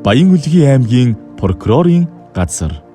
Баян-Улгийн аймгийн прокурорын газар.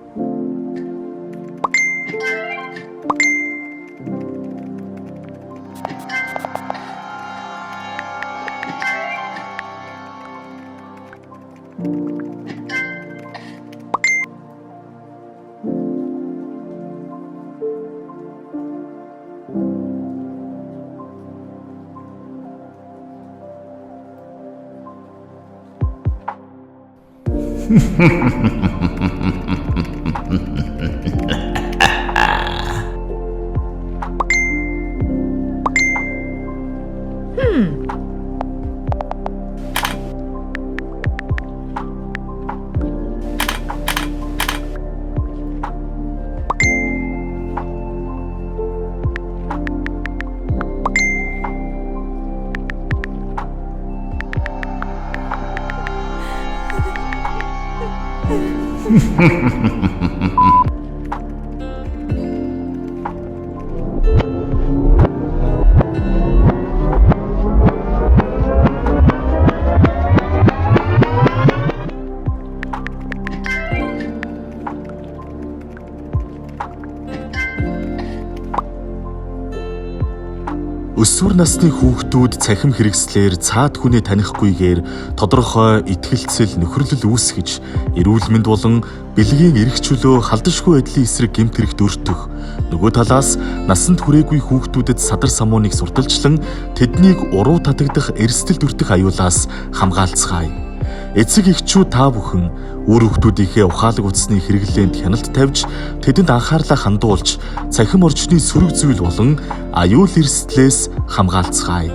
Өсвөр насны хүүхдүүд цахим хэрэгслээр цаад хүнээ танихгүйгээр тодорхой итгэлцэл нөхөрлөл үүсгэж, эрүүл мэнд болон бэлгийн эрх чөлөө халдашгүй байдлын эсрэг гэмт хэрэгт өртөх. Нөгөө талаас насанд хүрээгүй хүүхдүүдэд садар самууныг сурталчлан тэднийг уруу татагдах эрсдэл дүртэх аюулаас хамгаалцгаая. Эцэг эхчүүд та бүхэн үр хүүхдүүдийнхээ ухаалаг утасны хэрэглээнд хяналт тавьж, тэдэнд анхаарлаа хандуулж, цахим орчны сөрөг зүйл болон аюул эрсдлээс хамгаалцгаая.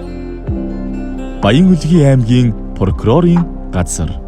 Баян-Улгийн аймгийн прокурорын газар.